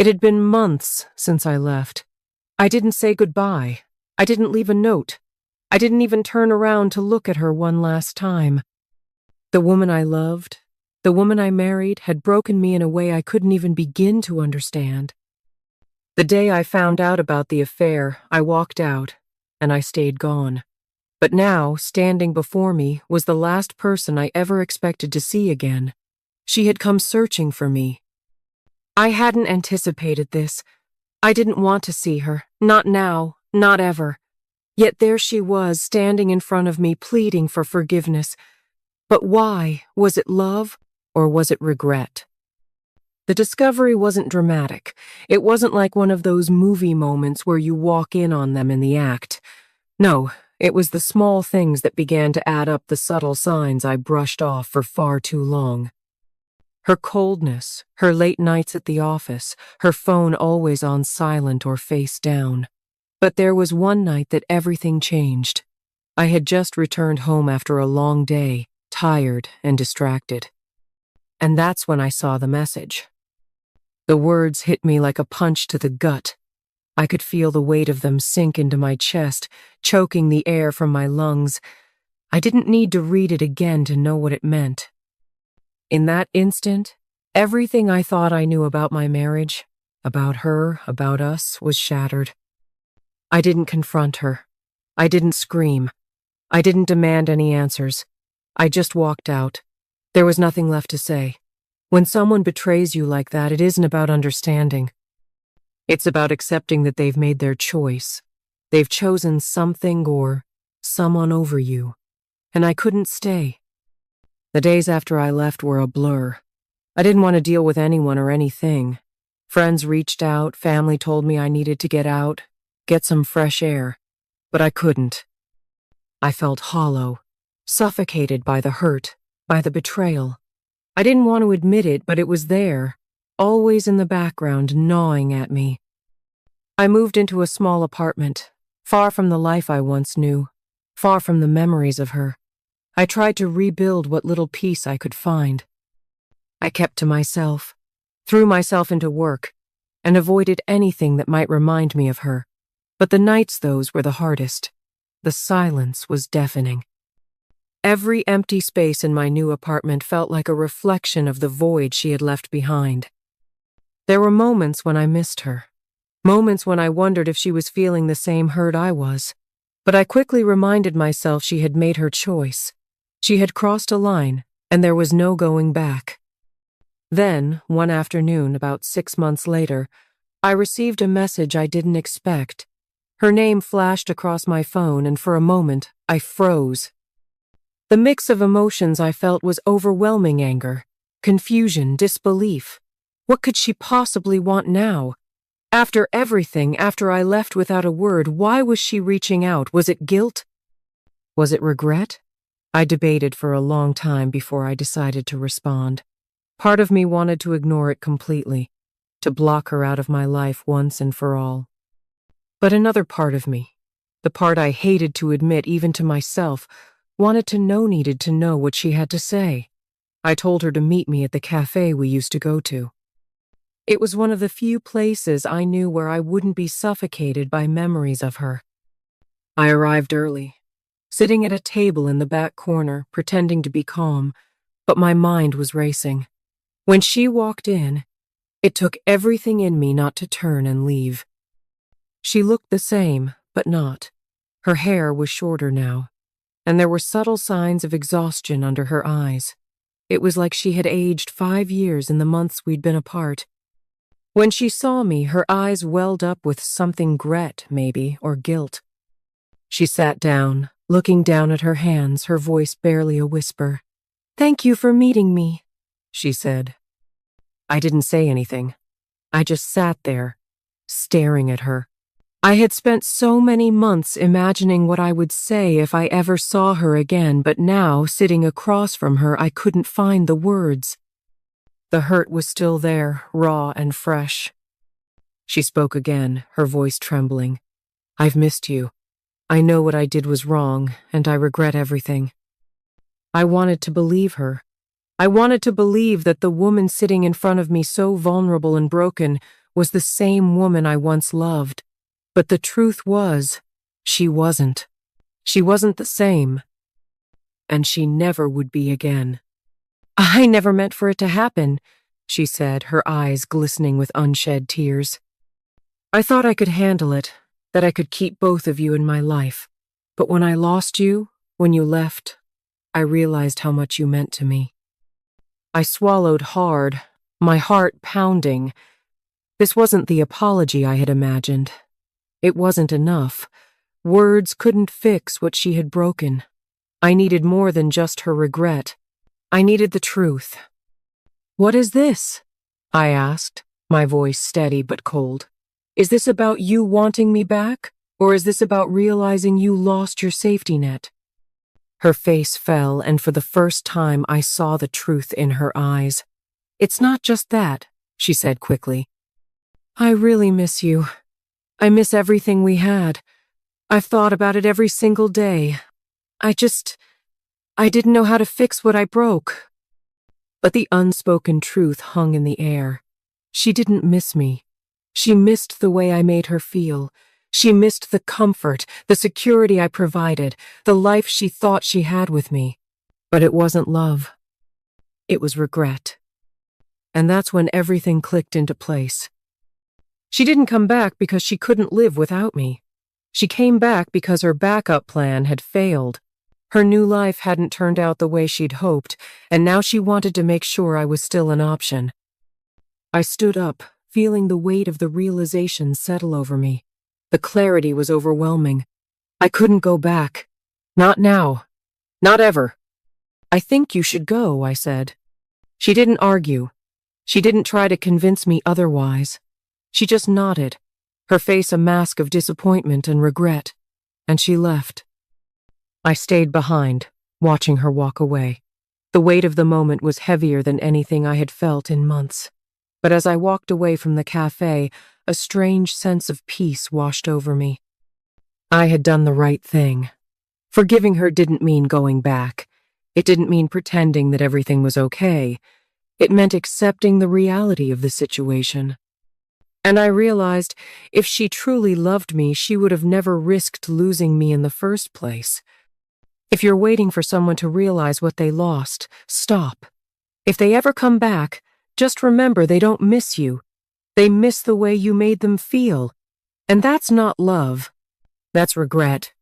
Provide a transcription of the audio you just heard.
It had been months since I left. I didn't say goodbye. I didn't leave a note. I didn't even turn around to look at her one last time. The woman I loved, the woman I married, had broken me in a way I couldn't even begin to understand. The day I found out about the affair, I walked out, and I stayed gone. But now, standing before me, was the last person I ever expected to see again. She had come searching for me. I hadn't anticipated this. I didn't want to see her, not now, not ever. Yet there she was, standing in front of me, pleading for forgiveness. But why? Was it love, or was it regret? The discovery wasn't dramatic. It wasn't like one of those movie moments where you walk in on them in the act. No, it was the small things that began to add up, the subtle signs I brushed off for far too long. Her coldness, her late nights at the office, her phone always on silent or face down. But there was one night that everything changed. I had just returned home after a long day, tired and distracted. And that's when I saw the message. The words hit me like a punch to the gut. I could feel the weight of them sink into my chest, choking the air from my lungs. I didn't need to read it again to know what it meant. In that instant, everything I thought I knew about my marriage, about her, about us, was shattered. I didn't confront her. I didn't scream. I didn't demand any answers. I just walked out. There was nothing left to say. When someone betrays you like that, it isn't about understanding. It's about accepting that they've made their choice. They've chosen something or someone over you. And I couldn't stay. The days after I left were a blur. I didn't want to deal with anyone or anything. Friends reached out, family told me I needed to get out, get some fresh air. But I couldn't. I felt hollow, suffocated by the hurt, by the betrayal. I didn't want to admit it, but it was there, always in the background, gnawing at me. I moved into a small apartment, far from the life I once knew, far from the memories of her. I tried to rebuild what little peace I could find. I kept to myself, threw myself into work, and avoided anything that might remind me of her. But the nights, those were the hardest. The silence was deafening. Every empty space in my new apartment felt like a reflection of the void she had left behind. There were moments when I missed her, moments when I wondered if she was feeling the same hurt I was. But I quickly reminded myself she had made her choice. She had crossed a line, and there was no going back. Then, one afternoon, about 6 months later, I received a message I didn't expect. Her name flashed across my phone, and for a moment, I froze. The mix of emotions I felt was overwhelming: anger, confusion, disbelief. What could she possibly want now? After everything, after I left without a word, why was she reaching out? Was it guilt? Was it regret? I debated for a long time before I decided to respond. Part of me wanted to ignore it completely, to block her out of my life once and for all. But another part of me, the part I hated to admit even to myself, needed to know what she had to say. I told her to meet me at the cafe we used to go to. It was one of the few places I knew where I wouldn't be suffocated by memories of her. I arrived early, sitting at a table in the back corner, pretending to be calm, but my mind was racing. When she walked in, it took everything in me not to turn and leave. She looked the same, but not. Her hair was shorter now, and there were subtle signs of exhaustion under her eyes. It was like she had aged 5 years in the months we'd been apart. When she saw me, her eyes welled up with something, regret, maybe, or guilt. She sat down, looking down at her hands, her voice barely a whisper. "Thank you for meeting me," she said. I didn't say anything. I just sat there, staring at her. I had spent so many months imagining what I would say if I ever saw her again, but now, sitting across from her, I couldn't find the words. The hurt was still there, raw and fresh. She spoke again, her voice trembling. "I've missed you. I know what I did was wrong, and I regret everything." I wanted to believe her. I wanted to believe that the woman sitting in front of me, so vulnerable and broken, was the same woman I once loved. But the truth was, she wasn't. She wasn't the same. And she never would be again. I never meant for it to happen, she said, her eyes glistening with unshed tears. I thought I could handle it, that I could keep both of you in my life. But when I lost you, when you left, I realized how much you meant to me. I swallowed hard, my heart pounding. This wasn't the apology I had imagined. It wasn't enough. Words couldn't fix what she had broken. I needed more than just her regret. I needed the truth. "What is this?" I asked, my voice steady but cold. "Is this about you wanting me back, or is this about realizing you lost your safety net?" Her face fell, and for the first time I saw the truth in her eyes. "It's not just that," she said quickly. "I really miss you. I miss everything we had. I've thought about it every single day. I didn't know how to fix what I broke." But the unspoken truth hung in the air. She didn't miss me. She missed the way I made her feel. She missed the comfort, the security I provided, the life she thought she had with me. But it wasn't love. It was regret. And that's when everything clicked into place. She didn't come back because she couldn't live without me. She came back because her backup plan had failed. Her new life hadn't turned out the way she'd hoped, and now she wanted to make sure I was still an option. I stood up, feeling the weight of the realization settle over me. The clarity was overwhelming. I couldn't go back. Not now. Not ever. "I think you should go," I said. She didn't argue. She didn't try to convince me otherwise. She just nodded, her face a mask of disappointment and regret, and she left. I stayed behind, watching her walk away. The weight of the moment was heavier than anything I had felt in months. But as I walked away from the cafe, a strange sense of peace washed over me. I had done the right thing. Forgiving her didn't mean going back. It didn't mean pretending that everything was okay. It meant accepting the reality of the situation. And I realized if she truly loved me, she would have never risked losing me in the first place. If you're waiting for someone to realize what they lost, stop. If they ever come back, just remember they don't miss you. They miss the way you made them feel. And that's not love. That's regret.